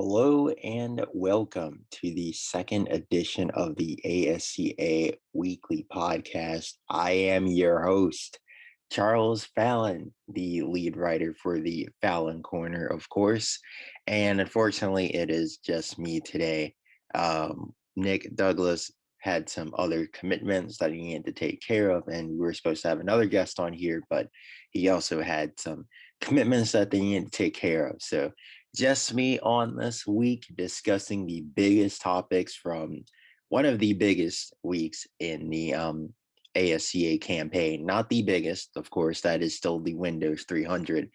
Hello and welcome to the second edition of the ASCA Weekly Podcast. I am your host, Charles Fallon, the lead writer for the Fallon Corner, of course. And unfortunately, it is just me today. Nick Douglas had some other commitments that he needed to take care of, and we were supposed to have another guest on here, but he also had some commitments that they needed to take care of. So just me on this week discussing the biggest topics from one of the biggest weeks in the ASCA campaign. Not the biggest, of course, that is still the Windows 300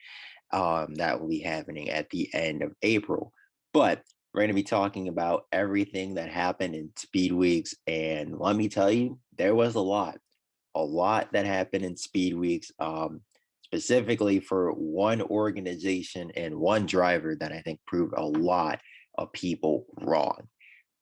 that will be happening at the end of April. But we're going to be talking about everything that happened in Speedweeks. And let me tell you, there was a lot that happened in Speedweeks. Specifically for one organization and one driver that I think proved a lot of people wrong.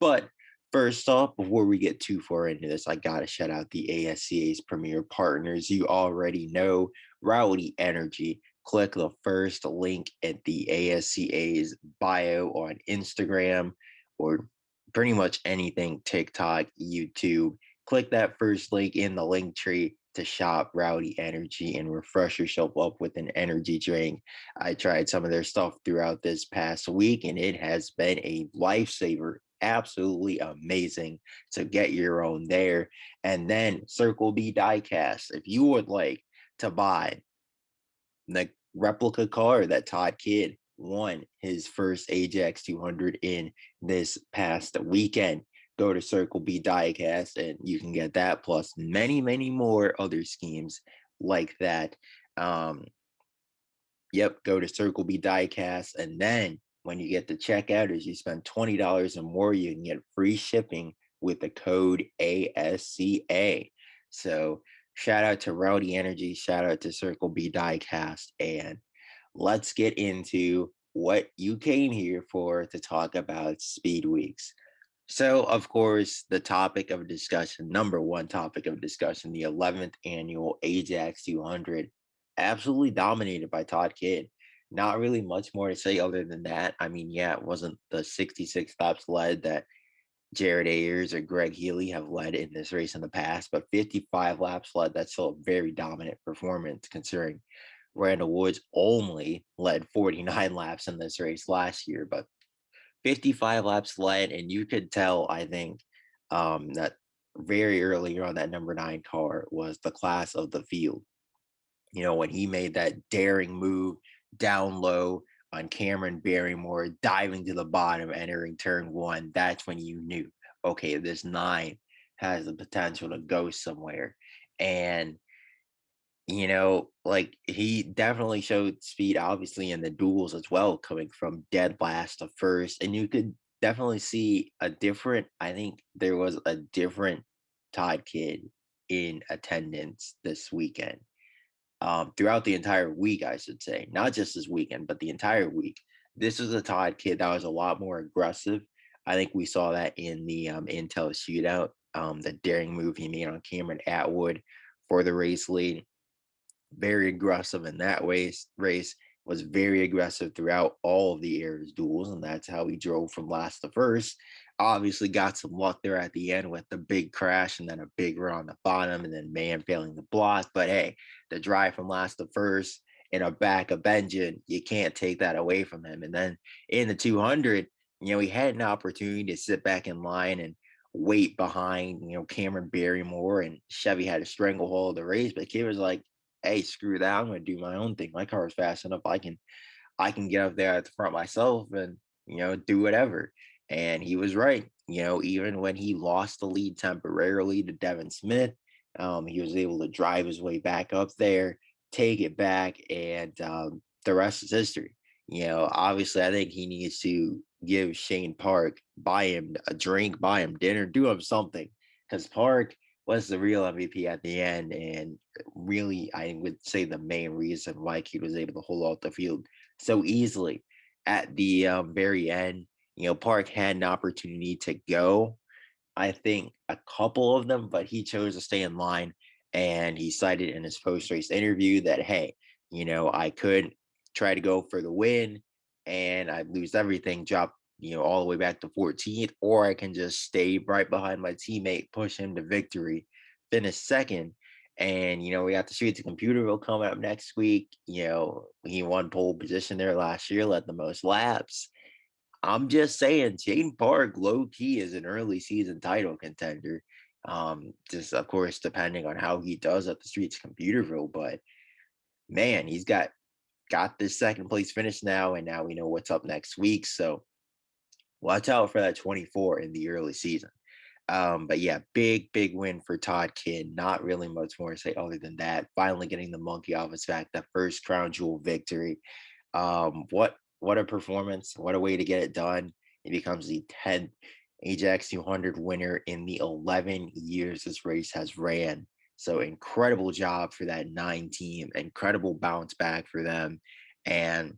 But first off, before we get too far into this, I got to shout out the ASCA's premier partners. You already know Rowdy Energy. Click the first link at the ASCA's bio on Instagram or pretty much anything TikTok, YouTube. Click that first link in the link tree to shop Rowdy Energy and refresh yourself up with an energy drink. I tried some of their stuff throughout this past week and it has been a lifesaver. Absolutely amazing. So get your own there. And then Circle B Diecast. If you would like to buy the replica car that Todd Kidd won his first Ajax 200 in this past weekend, go to Circle B Diecast and you can get that plus many, many more other schemes like that. Um, go to Circle B Diecast. And then when you get to checkout, as you spend $20 or more, you can get free shipping with the code ASCA. So shout out to Rowdy Energy, shout out to Circle B Diecast, and let's get into what you came here for to talk about Speed Weeks. So, of course, the topic of discussion, number one topic of discussion, the 11th annual Ajax 200, absolutely dominated by Todd Kidd. Not really much more to say other than that. I mean, yeah, it wasn't the 66 laps led that Jared Ayers or Greg Healy have led in this race in the past, but 55 laps led, that's still a very dominant performance considering Randall Woods only led 49 laps in this race last year. But 55 laps led, and you could tell, I think, that very early on that number 9 car was the class of the field. You know, when he made that daring move down low on Cameron Barrymore, diving to the bottom, entering turn 1, that's when you knew, okay, this 9 has the potential to go somewhere. And like he definitely showed speed, obviously, in the duels as well, coming from dead last to first. And you could definitely see I think there was a different Todd Kidd in attendance this weekend. Throughout the entire week, I should say, not just this weekend, but the entire week. This was a Todd Kidd that was a lot more aggressive. I think we saw that in the Intel shootout, the daring move he made on Cameron Atwood for the race lead, very aggressive in that race, was very aggressive throughout all of the air's duels, and that's how he drove from last to first. Obviously got some luck there at the end with the big crash and then a big run on the bottom and then man failing the block. But hey, the drive from last to first in a backup engine, you can't take that away from him. And then in the 200, he had an opportunity to sit back in line and wait behind, Cameron Barrymore, and Chevy had a stranglehold of the race, but Kid was like, hey, screw that. I'm gonna do my own thing. My car is fast enough. I can get up there at the front myself and do whatever. And he was right. Even when he lost the lead temporarily to Devin Smith, he was able to drive his way back up there, take it back, and the rest is history. Obviously, I think he needs to give Shane Park, buy him a drink, buy him dinner, do him something, because Park was the real MVP at the end, and really, I would say the main reason why he was able to hold out the field so easily at the very end. Park had an opportunity to go, I think, a couple of them, but he chose to stay in line. And he cited in his post race interview that, hey, I could try to go for the win and I'd lose everything, drop, all the way back to 14th, or I can just stay right behind my teammate, push him to victory, finish second. And, we got the Streets of Computerville coming up next week. He won pole position there last year, led the most laps. I'm just saying, Jane Park, low key, is an early season title contender. Just of course, depending on how he does at the Streets of Computerville. But man, he's got this second place finish now, and now we know what's up next week. So watch out for that 24 in the early season. But yeah, big win for Todd Kidd. Not really much more to say other than that. Finally getting the monkey off his back, that first crown jewel victory. What a performance! What a way to get it done. He becomes the 10th Ajax 200 winner in the 11 years this race has ran. So incredible job for that 9 team. Incredible bounce back for them, and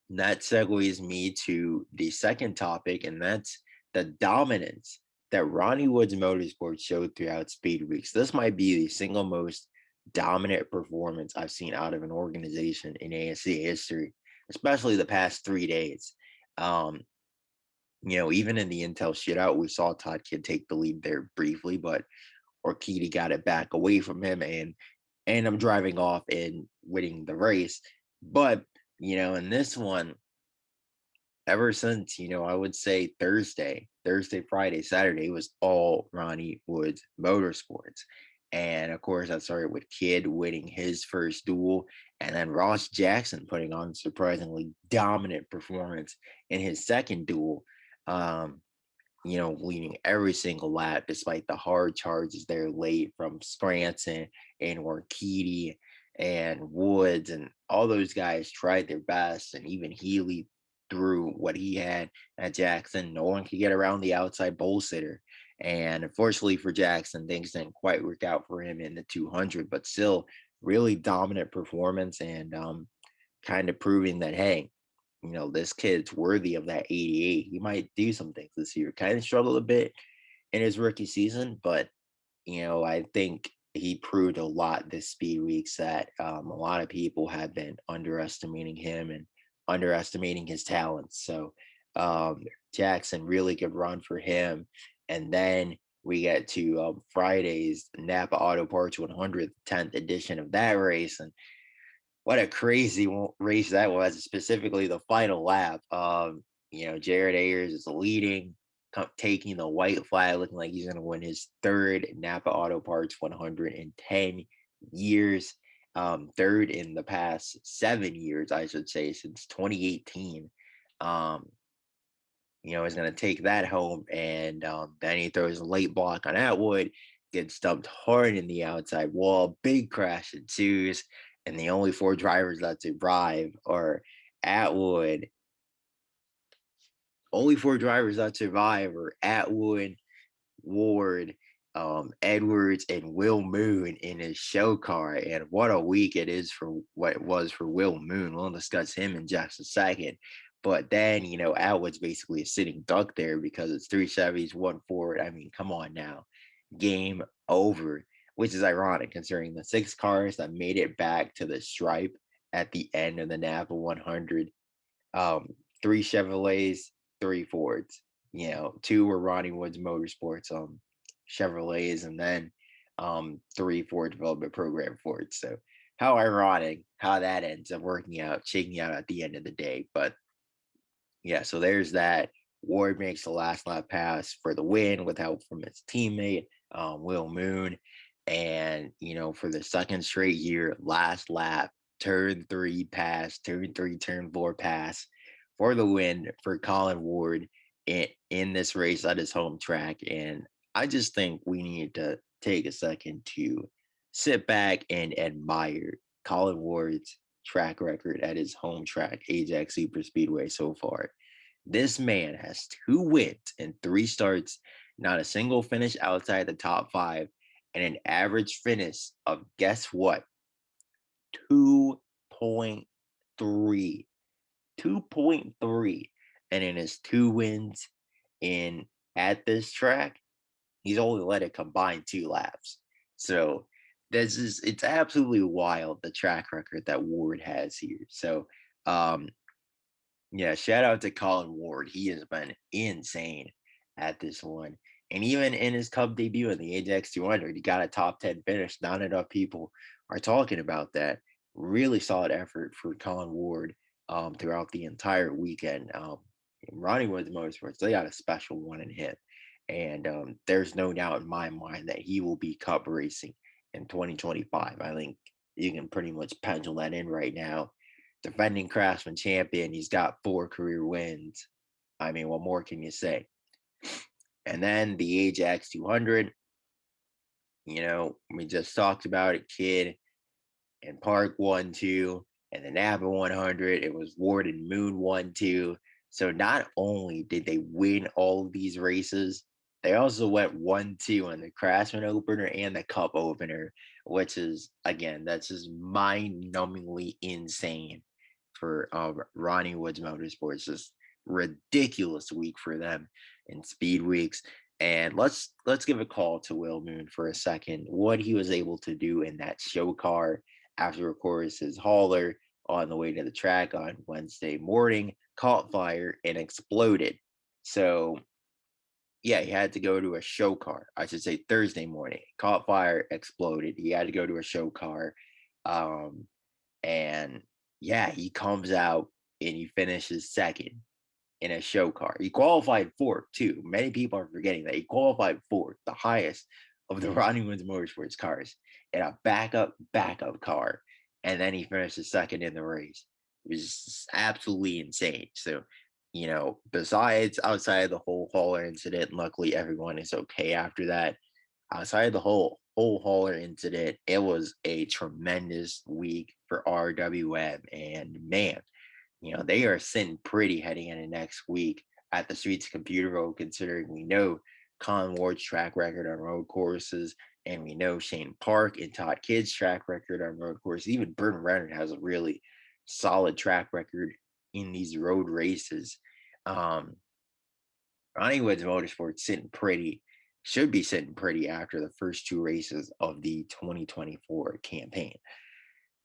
that segues me to the second topic, and that's the dominance that Ronnie Woods Motorsports showed throughout Speedweeks. This might be the single most dominant performance I've seen out of an organization in ASCA history, especially the past 3 days. Um, even in the Intel shootout, we saw Todd Kidd take the lead there briefly, but Orchidi got it back away from him and I'm driving off and winning the race. But in this one, ever since, I would say Thursday, Friday, Saturday was all Ronnie Woods Motorsports. And of course, that started with Kidd winning his first duel, and then Ross Jackson putting on surprisingly dominant performance in his second duel. Um, leading every single lap despite the hard charges there late from Scranton and Orchidi and Woods, and all those guys tried their best, and even Healy threw what he had at Jackson. No one could get around the outside bowl sitter. And unfortunately for Jackson, things didn't quite work out for him in the 200, but still really dominant performance, and kind of proving that, hey, this kid's worthy of that 88. He might do some things this year. Kind of struggled a bit in his rookie season, but I think he proved a lot this speed weeks that a lot of people have been underestimating him and underestimating his talents. So Jackson, really good run for him. And then we get to Friday's Napa Auto Parts 100th 10th edition of that race, and what a crazy race that was, specifically the final lap. Jared Ayers is leading, taking the white flag, looking like he's going to win his third Napa Auto Parts 110 years. Third in the past 7 years, I should say, since 2018. He's going to take that home, and then he throws a late block on Atwood, gets stumped hard in the outside wall, big crash ensues, and the only four drivers that survive are Atwood. Only four drivers that survive are Atwood, Ward, Edwards, and Will Moon in his show car. And what a week it is for what it was for Will Moon. We'll discuss him in just a second. But then, Atwood's basically a sitting duck there because it's 3 Chevys, 1 Ford. I mean, come on now. Game over, which is ironic considering the 6 cars that made it back to the stripe at the end of the Napa 100. 3 Chevrolets, 3 Fords. 2 were Ronnie Woods Motorsports Chevrolets, and then 3 Ford Development Program Fords. So how ironic how that ends up working out, shaking out at the end of the day. But yeah, so there's that. Ward makes the last lap pass for the win with help from his teammate, Will Moon. And, for the second straight year, last lap, turn 3 pass, turn 3, turn 4 pass for the win for Colin Ward in this race at his home track. And I just think we need to take a second to sit back and admire Colin Ward's track record at his home track, Ajax Super Speedway, so far. This man has 2 wins and 3 starts, not a single finish outside the top 5, and an average finish of, guess what? 2.3. 2.3. And in his 2 wins at this track, he's only let it combine 2 laps. So it's absolutely wild, the track record that Ward has here. So Yeah, shout out to Colin Ward. He has been insane at this one. And even in his Cup debut in the Ajax 200, he got a top 10 finish. Not enough people are talking about that. Really solid effort for Colin Ward throughout the entire weekend. Ronnie Woods Motorsports, they got a special one in him. And there's no doubt in my mind that he will be Cup racing in 2025. I think you can pretty much pencil that in right now. Defending Craftsman champion. He's got 4 career wins. I mean, what more can you say? And then the Ajax 200, we just talked about it. Kidd and Park 1-2, and the Napa 100. It was Ward and Moon 1-2. So not only did they win all of these races, they also went 1-2 in the Craftsman opener and the Cup opener, which is, again, that's just mind-numbingly insane for Ronnie Woods Motorsports. Just ridiculous week for them in Speedweeks. And let's give a call to Will Moon for a second. What he was able to do in that show car after, of course, his hauler on the way to the track on Wednesday morning caught fire and exploded. So yeah, he had to go to a show car. I should say Thursday morning. Caught fire, exploded. He had to go to a show car. And yeah, he comes out and he finishes second in a show car. He qualified fourth too. Many people are forgetting that he qualified fourth, the highest of the Ronnie Woods Motorsports cars, in a backup car, and then he finishes second in the race. It was absolutely insane. So, besides outside of the whole hauler incident, luckily everyone is okay after that. Outside of the whole hauler incident, it was a tremendous week for RWM, and man, they are sitting pretty heading into next week at the Streets of Computerville, considering we know Colin Ward's track record on road courses, and we know Shane Park and Todd Kidd's track record on road courses. Even Burton Renner has a really solid track record in these road races. Um, Ronnie Woods Motorsports should be sitting pretty after the first 2 races of the 2024 campaign.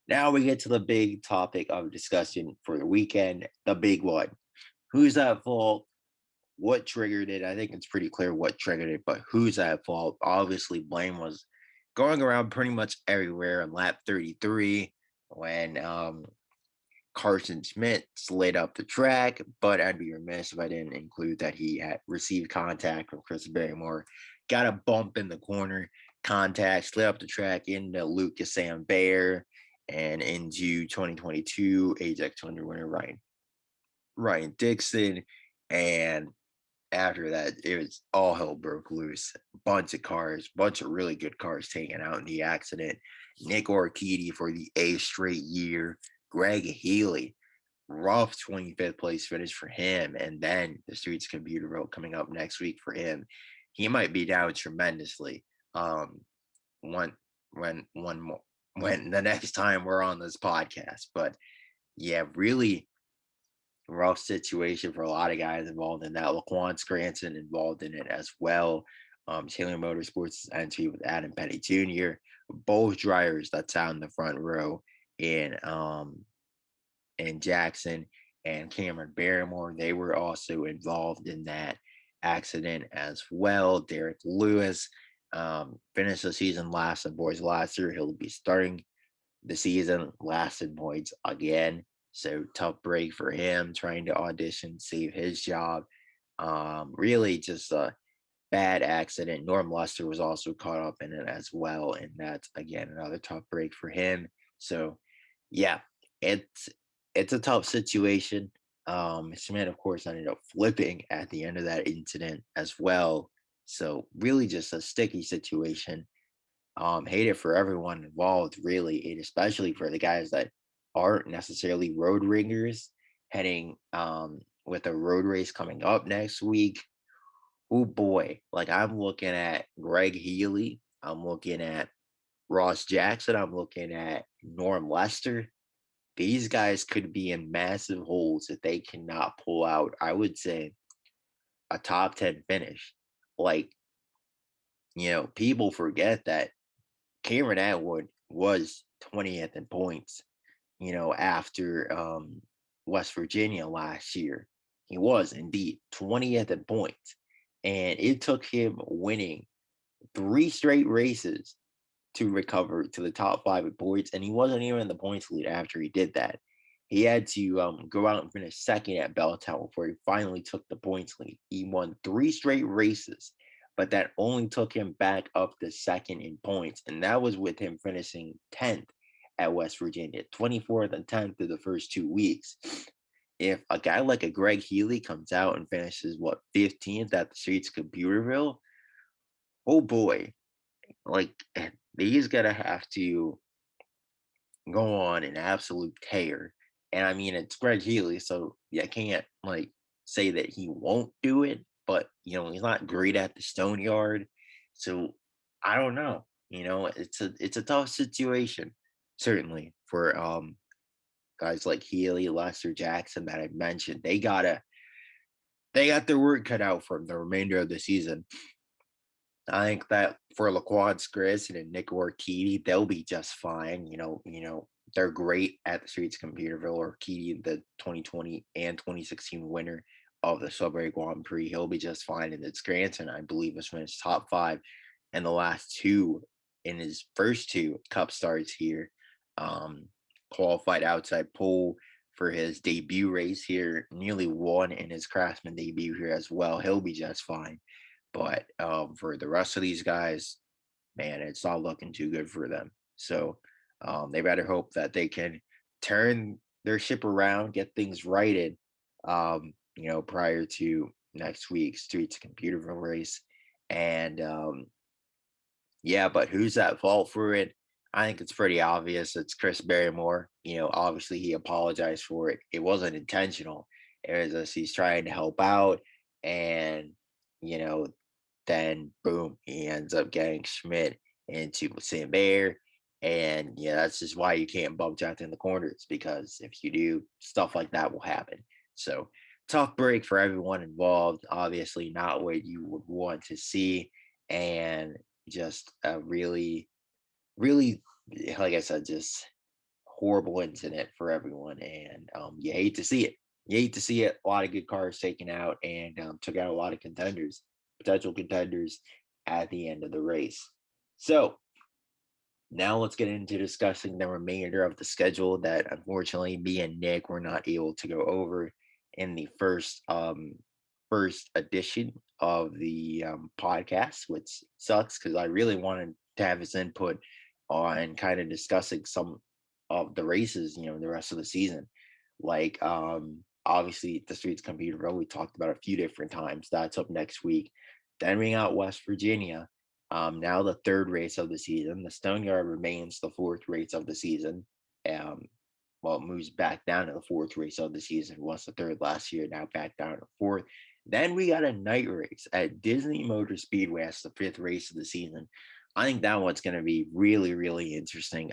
Now we get to the big topic of discussion for the weekend, the big one. Who's at fault? What triggered it? I think it's pretty clear what triggered it, but who's at fault? Obviously, blame was going around pretty much everywhere on lap 33 when Carson Schmidt slid up the track, but I'd be remiss if I didn't include that he had received contact from Chris Barrymore, got a bump in the corner, contact, slid up the track into Lucas Sambert, and into 2022 Ajax 200 winner Ryan Dixon. And after that, it was all hell broke loose. Bunch of really good cars taken out in the accident. Nick Orchidi for the 8th straight year. Greg Healy, rough 25th place finish for him. And then the Streets Computer Road coming up next week for him. He might be down tremendously. When the next time we're on this podcast. But yeah, really rough situation for a lot of guys involved in that. Laquan Scranton involved in it as well. Taylor Motorsports' entry with Adam Petty Jr. Both drivers that sat in the front row in Jackson and Cameron Barrymore, they were also involved in that accident as well. Derek Lewis finished the season last in boys last year. He'll be starting the season last in boys again. So tough break for him, trying to audition, save his job. Really just a bad accident. Norm Lester was also caught up in it as well. And that's, again, another tough break for him. So yeah, it's a tough situation. Schmidt, of course, ended up flipping at the end of that incident as well. So really just a sticky situation. Hate it for everyone involved, really, and especially for the guys that aren't necessarily road ringers heading with a road race coming up next week. Oh boy, like I'm looking at Greg Healy, I'm looking at Ross Jackson, I'm looking at Norm Lester. These guys could be in massive holes if they cannot pull out, I would say, a top 10 finish. Like, people forget that Cameron Atwood was 20th in points, after West Virginia last year. He was indeed 20th in points. And it took him winning three straight races to recover to the top five in points. And he wasn't even in the points lead after he did that. He had to go out and finish second at Belltown before he finally took the points lead. He won three straight races, but that only took him back up to second in points. And that was with him finishing 10th at West Virginia, 24th and 10th through the first 2 weeks. If a guy like a Greg Healy comes out and finishes, 15th at the Streets of Computerville, oh boy, like he's gonna have to go on an absolute tear. And I mean, it's Greg Healy, so yeah, I can't like say that he won't do it, but he's not great at the stone yard. So I don't know. It's a tough situation, certainly for guys like Healy, Lester Jackson that I mentioned. They got their work cut out for the remainder of the season. I think that for Laquan Grissom and Nick Orchidi, they'll be just fine. They're great at the Streets of Computerville. Orchidi, the 2020 and 2016 winner of the Subway Grand Prix, he'll be just fine. And it's Scranton, I believe, was finished top five in the last two in his first two Cup starts here. Qualified outside pole for his debut race here, nearly won in his Craftsman debut here as well. He'll be just fine. But for the rest of these guys, man, it's not looking too good for them. So they better hope that they can turn their ship around, get things righted, prior to next week's Streets of Computerville race. And yeah, but who's at fault for it? I think it's pretty obvious. It's Chris Barrymore. Obviously he apologized for it. It wasn't intentional. It was just he's trying to help out, and you know, then boom, he ends up getting Schmidt into St. Bear. And yeah, that's just why you can't bump Jonathan in the corners, because if you do, stuff like that will happen. So tough break for everyone involved. Obviously, not what you would want to see, and just a really, really, like I said, just horrible incident for everyone. And you hate to see it. You hate to see it. A lot of good cars taken out, and took out a lot of contenders, potential contenders at the end of the race. So now let's get into discussing the remainder of the schedule that unfortunately me and Nick were not able to go over in the first edition of the podcast, which sucks because I really wanted to have his input on kind of discussing some of the races, the rest of the season. Like obviously the Streets Computerville, we talked about a few different times. That's up next week. Then we got West Virginia. Now the third race of the season. The Stone Yard remains the fourth race of the season. Well, it moves back down to the fourth race of the season. It was the third last year, now back down to fourth. Then we got a night race at Disney Motor Speedway. That's the fifth race of the season. I think that one's going to be really, really interesting.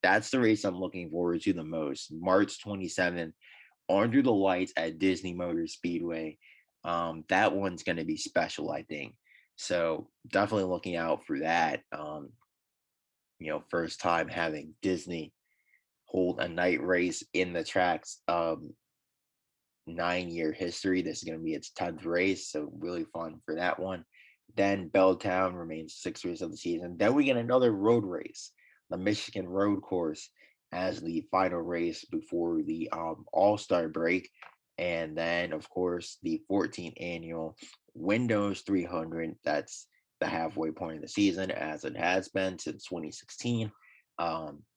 That's the race I'm looking forward to the most. March 27th, under the lights at Disney Motor Speedway. That one's going to be special, I think. So definitely looking out for that. First time having Disney hold a night race in the track's 9-year history. This is going to be its 10th race, so really fun for that one. Then Belltown remains sixth race of the season. Then we get another road race, the Michigan Road Course, as the final race before the All-Star break. And then, of course, the 14th annual Windows 300. That's the halfway point of the season, as it has been since 2016.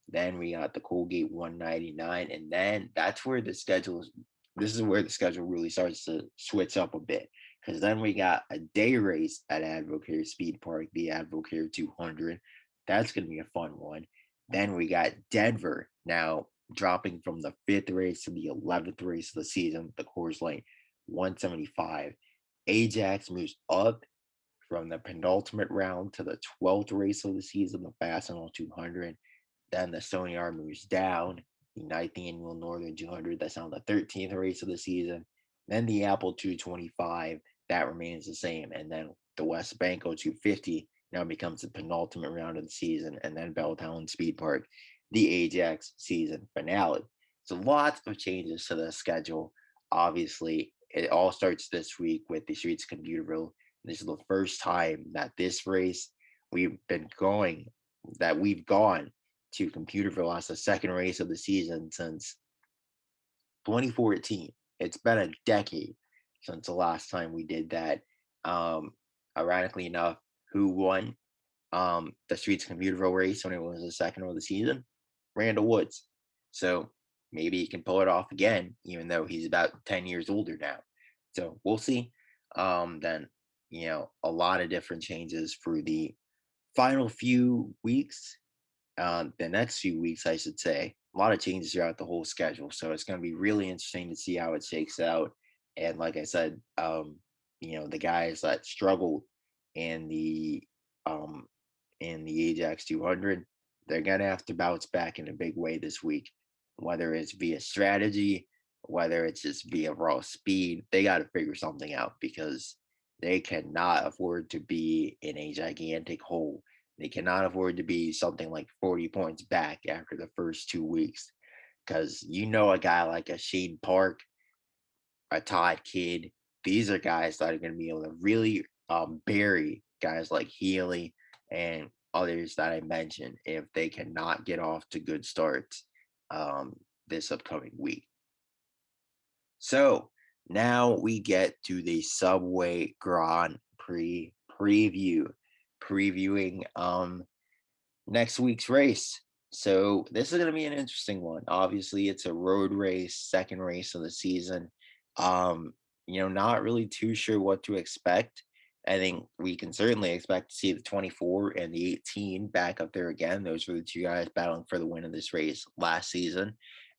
Then we got the Colgate 199, and then that's where the schedule is. This is where the schedule really starts to switch up a bit, because then we got a day race at Advocare Speed Park, the Advocare 200. That's going to be a fun one. Then we got Denver, now dropping from the fifth race to the 11th race of the season, the Coors Light 175. Ajax moves up from the penultimate round to the 12th race of the season, the Fastenal 200. Then the Stony Yard moves down, the 9th annual Northern 200. That's now the 13th race of the season. Then the Apple 225, that remains the same. And then the West Banco 250 now becomes the penultimate round of the season. And then Belltown Speed Park, the Ajax season finale. So lots of changes to the schedule. Obviously, it all starts this week with the Streets of Computerville. This is the first time that this race we've been going, that we've gone to Computerville as the second race of the season since 2014. It's been a decade since the last time we did that. Um, Ironically enough, who won the Streets Computerville race when it was the second of the season? Randall Woods. So maybe he can pull it off again, even though he's about 10 years older now. So we'll see. Then, a lot of different changes for the final few weeks, the next few weeks, I should say. A lot of changes throughout the whole schedule. So it's going to be really interesting to see how it shakes out. And like I said, the guys that struggled in the um, Ajax 200, they're gonna have to bounce back in a big way this week. Whether it's via strategy, whether it's just via raw speed, they got to figure something out because they cannot afford to be in a gigantic hole. They cannot afford to be something like 40 points back after the first 2 weeks. Because a guy like a Shane Park, a Todd Kidd, these are guys that are going to be able to really bury guys like Healy and others that I mentioned if they cannot get off to good starts this upcoming week. So now we get to the Subway Grand Prix previewing next week's race. So this is going to be an interesting one. Obviously, it's a road race, second race of the season. Not really too sure what to expect. I think we can certainly expect to see the 24 and the 18 back up there again. Those were the two guys battling for the win of this race last season.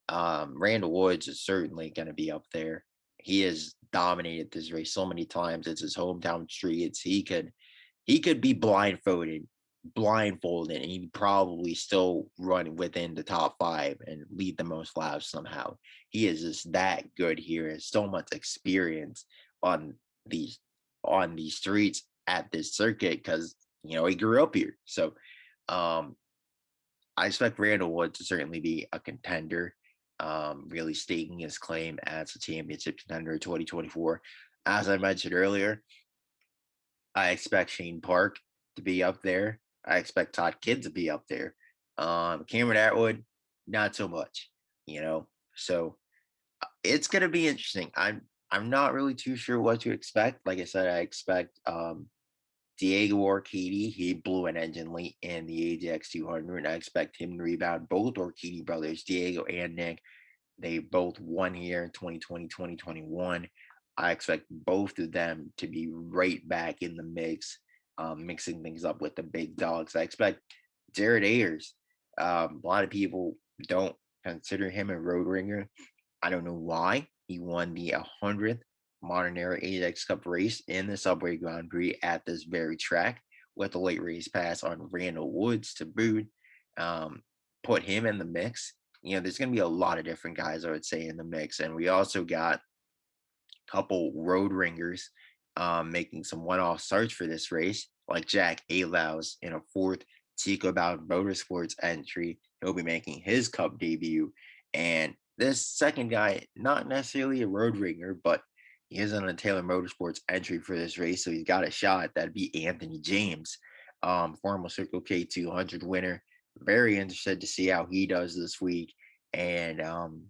Randall Woods is certainly going to be up there. He has dominated this race so many times. It's his hometown streets. He could be blindfolded, and he'd probably still run within the top five and lead the most laps somehow. He is just that good here. Has so much experience on these streets at this circuit because he grew up here. So um I expect Randall Wood to certainly be a contender, really staking his claim as a championship contender in 2024. As I mentioned earlier, I expect Shane Park to be up there. I expect Todd Kidd to be up there. Cameron Atwood, not so much, you know. So it's gonna be interesting. I'm not really too sure what to expect. Like I said, I expect Diego Orchidi. He blew an engine late in the Ajax 200. I expect him to rebound. Both Orchidi brothers, Diego and Nick, they both won here in 2020, 2021. I expect both of them to be right back in the mix, mixing things up with the big dogs. I expect Jared Ayers. A lot of people don't consider him a road ringer. I don't know why. He won the 100th Modern Era Ajax Cup race in the Subway Grand Prix at this very track with a late race pass on Randall Woods to boot. Um, Put him in the mix. There's going to be a lot of different guys, I would say, in the mix. And we also got a couple road ringers making some one-off starts for this race, like Jack Alaus in a fourth Chico Bound Motorsports entry. He'll be making his Cup debut. And this second guy, not necessarily a road ringer, but he is on a Taylor Motorsports entry for this race, so he's got a shot. That'd be Anthony James, former Circle K 200 winner. Very interested to see how he does this week. And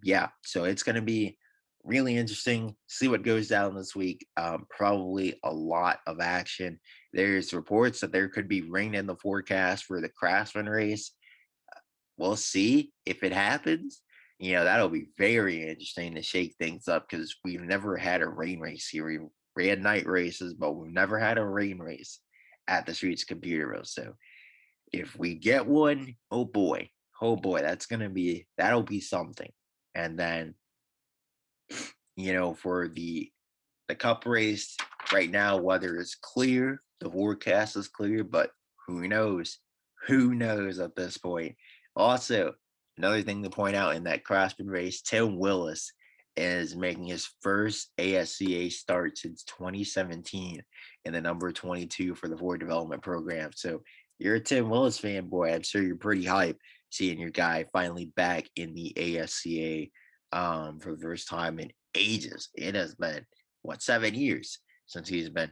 yeah, so it's going to be really interesting. See what goes down this week. Probably a lot of action. There's reports that there could be rain in the forecast for the Craftsman race. We'll see if it happens. That'll be very interesting to shake things up because we've never had a rain race here. We had night races, but we've never had a rain race at the Streets of Computerville. So if we get one, oh boy, that'll be something. And then, for the cup race right now, weather is clear, the forecast is clear, but who knows? Who knows at this point? Also, another thing to point out in that Craftsman race, Tim Willis is making his first ASCA start since 2017 in the number 22 for the Ford Development Program. So you're a Tim Willis fanboy. I'm sure you're pretty hyped seeing your guy finally back in the ASCA for the first time in ages. It has been, 7 years since he's been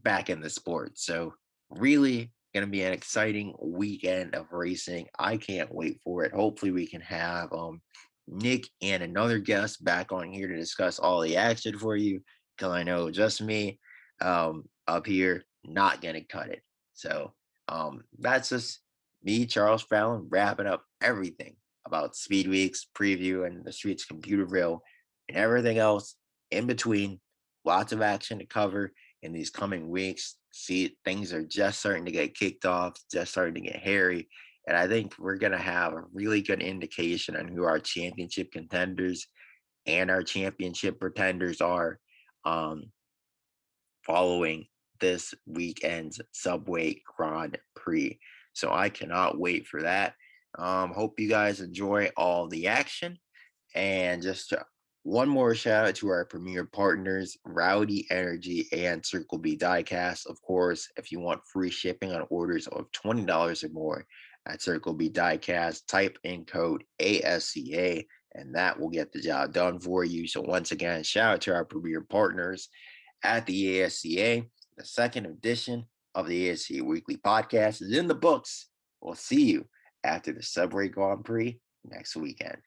back in the sport. So really going to be an exciting weekend of racing. I can't wait for it. Hopefully we can have Nick and another guest back on here to discuss all the action for you, because I know just me up here not going to cut it. So that's just me, Charles Fallon, wrapping up everything about Speedweeks preview and the Streets of Computerville and everything else in between. Lots of action to cover in these coming weeks. See, things are just starting to get kicked off, just starting to get hairy. And I think we're going to have a really good indication on who our championship contenders and our championship pretenders are um, following this weekend's Subway Grand Prix. So I cannot wait for that. Hope you guys enjoy all the action. And just one more shout out to our premier partners, Rowdy Energy and Circle B Diecast. Of course, if you want free shipping on orders of $20 or more at Circle B Diecast, type in code ASCA and that will get the job done for you. So once again, shout out to our premier partners at the ASCA. The second edition of the ASCA Weekly Podcast is in the books. We'll see you after the Subway Grand Prix next weekend.